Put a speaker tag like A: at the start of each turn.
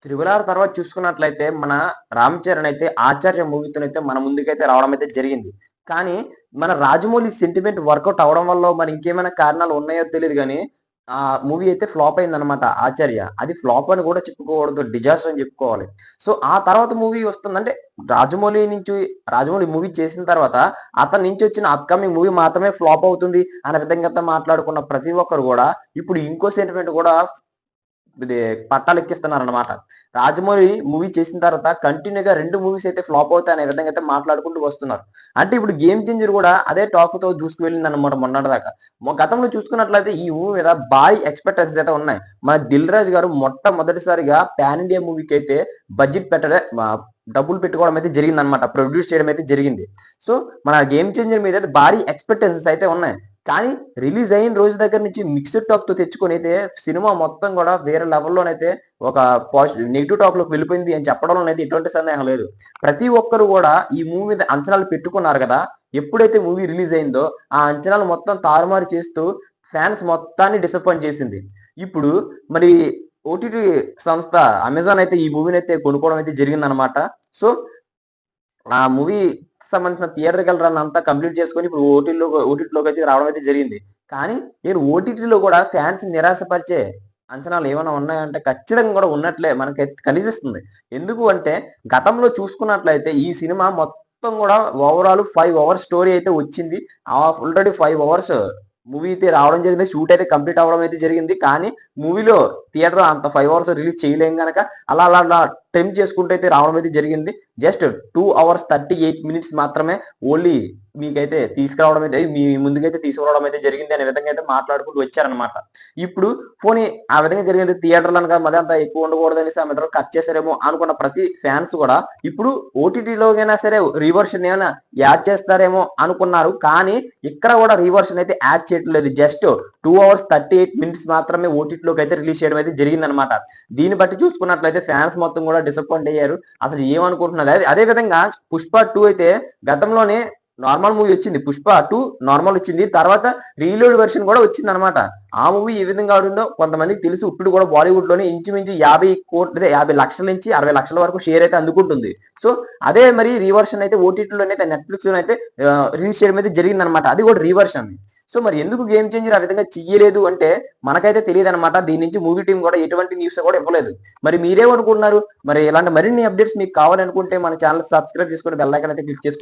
A: 'Triple R' తర్వాత చూసుకున్నట్లయితే మన 'రామ్ చరణ్' అయితే 'ఆచార్య' మూవీతోనైతే మన ముందుకైతే రావడం అయితే జరిగింది. కానీ మన 'రాజమౌళి' సెంటిమెంట్ వర్కౌట్ అవ్వడం వల్లో మరి ఇంకేమైనా కారణాలు ఉన్నాయో తెలీదు గానీ ఆ మూవీ అయితే ఫ్లాప్ అయిందనమాట 'ఆచార్య.' అది ఫ్లాప్ అని కూడా చెప్పుకోకూడదు. డిజాస్టర్ అని చెప్పుకోవాలి. సో, ఆ తర్వాత మూవీ వస్తుందంటే 'రాజమౌళి' మూవీ చేసిన తర్వాత అతని నుంచి వచ్చిన అప్‌కమింగ్ మూవీ మాత్రమే ఫ్లాప్ అవుతుంది అనే విధంగా మాట్లాడుకున్న ప్రతి ఒక్కరు గూడా ఇప్పుడు ఇంకో సెంటిమెంట్ గూడా ఇది పట్టాలెక్కిస్తున్నారన్నమాట. 'రాజమౌళి' మూవీ చేసిన తర్వాత కంటిన్యూ‌గా 2 మూవీస్ అయితే ఫ్లాప్ అవుతాయి అనే విధంగా అయితే మాట్లాడుకుంటూ వస్తున్నారు. అంటే ఇప్పుడు 'గేమ్ చేంజర్' గూడా అదే టాక్‌తో దూసుకువెళ్ళిందన్నమాట మొన్నటిదాకా. గతంలో చూసుకున్నట్లయితే ఈ మూవీ మీద భారీ ఎక్స్‌పెక్టేషన్స్ అయితే ఉన్నాయి. మన 'దిల్ రాజు' గారు మొట్టమొదటిసారిగా పాన్ ఇండియా మూవీకైతే బడ్జెట్ డబ్బులు పెట్టుకోవడం అయితే జరిగిందన్నమాట. ప్రొడ్యూస్ చేయడం అయితే జరిగింది. సో, మన 'గేమ్ చేంజర్' మీద అయితే భారీ ఎక్స్‌పెక్టేషన్స్ అయితే ఉన్నాయి. కానీ రిలీజ్ అయిన రోజు దగ్గర నుంచి మిక్స్డ్ టాక్‌తో తెచ్చుకొనైతే సినిమా మొత్తం గూడా వేరే లెవెల్‌లోనైతే ఒక నెగెటివ్ టాక్‌లోకి వెళ్ళిపోయింది అని చెప్పడంలోనైతే ఎటువంటి సందేహం లేదు. ప్రతి ఒక్కరు గూడా ఈ మూవీ మీద అంచనాలు పెట్టుకున్నారు గదా! ఎప్పుడైతే మూవీ రిలీజ్ అయిందో ఆ అంచనాలు మొత్తం తారుమారు చేస్తూ ఫ్యాన్స్ మొత్తాన్ని డిసప్పాయింట్ చేసింది. ఇప్పుడు మరి ఓటీటీ సంస్థ అమెజాన్ అయితే ఈ మూవీనైతే కొనుక్కోవడం అయితే జరిగిందనమాట. సో, ఆ మూవీ సంబంధించిన థియేట్రికల్ రన్ అంతా కంప్లీట్ చేసుకొని ఇప్పుడు ఓటీటీలోకైతే రావడం అయితే జరిగింది. కానీ నేను ఓటీటీలో కూడా ఫాన్స్ నిరాశపరిచే అంచనాలు ఏమైనా ఉన్నాయంటే ఖచ్చితంగా కూడా ఉన్నట్లే మనకైతే కనిపిస్తుంది. ఎందుకు అంటే గతంలో చూసుకున్నట్లయితే ఈ సినిమా మొత్తం కూడా ఓవరాల్ 5 అవర్స్ స్టోరీ అయితే వచ్చింది. ఆల్రెడీ 5 అవర్స్ మూవీ అయితే రావడం జరిగింది. షూట్ అయితే కంప్లీట్ అవ్వడం అయితే జరిగింది. కానీ మూవీలో థియేటర్‌లో అంత 5 అవర్స్ రిలీజ్ చేయలేం గనక అలా టెంప్ట్ చేసుకుంటూ అయితే రావడం అయితే జరిగింది. జస్ట్ 2 అవర్స్ 38 మినిట్స్ మాత్రమే ఓన్లీ మీకైతే తీసుకురావడం అయితే మీ ముందుకైతే తీసుకురావడం అయితే జరిగింది అనే విధంగా అయితే మాట్లాడుకుంటూ వచ్చారనమాట. ఇప్పుడు పోనీ ఆ విధంగా జరిగింది థియేటర్‌లో అనగా మరి అంత ఎక్కువ ఉండకూడదనేసి ఆమె కట్ చేశారేమో అనుకున్న ప్రతి ఫ్యాన్స్ కూడా ఇప్పుడు ఓటీటీలోకైనా సరే రీవర్షన్ ఏమైనా యాడ్ చేస్తారేమో అనుకున్నారు. కానీ ఇక్కడ కూడా రీవర్షన్ అయితే యాడ్ చేయట్లేదు. జస్ట్ 2 అవర్స్ 38 మినిట్స్ మాత్రమే ఓటీటీలోకి అయితే రిలీజ్ చేయడం అయితే జరిగిందనమాట. దీన్ని బట్టి చూసుకున్నట్లయితే ఫ్యాన్స్ మొత్తం కూడా డిసప్పాయింట్ అయ్యారు. అసలు ఏమనుకుంటున్నారు? అదే విధంగా 'పుష్ప 2' అయితే గతంలోనే నార్మల్ మూవీ వచ్చింది. 'పుష్ప 2' నార్మల్ వచ్చింది. తర్వాత రీలోడ్ వెర్షన్ కూడా వచ్చిందనమాట. ఆ మూవీ ఏ విధంగా ఆడిందో కొంతమందికి తెలుసు. ఇప్పుడు కూడా బాలీవుడ్‌లోనే ఇంచుమించు 50 లక్షల నుంచి 60 లక్షల వరకు షేర్ అయితే అందుకుంటుంది. సో, అదే మరి రీవర్షన్ అయితే ఓటీటీలోనైతే నెట్‌ఫ్లిక్స్‌లోనైతే రిలీజ్ చేయడం అయితే జరిగిందనమాట. అది కూడా రీవర్షన్. సో, మరి ఎందుకు 'గేమ్ చేంజర్' ఆ విధంగా చెయ్యలేదు అంటే మనకైతే తెలీదనమాట. దీని నుంచి మూవీ టీమ్ కూడా ఎటువంటి న్యూస్ కూడా ఇవ్వలేదు. మరి మీరేమనుకుంటున్నారు? మరి ఇలాంటి మరిన్ని అప్డేట్స్ మీకు కావాలనుకుంటే మన ఛానెల్ సబ్స్క్రైబ్ చేసుకొని బెల్ ఐకాన్ అయితే క్లిక్ చేసుకోండి.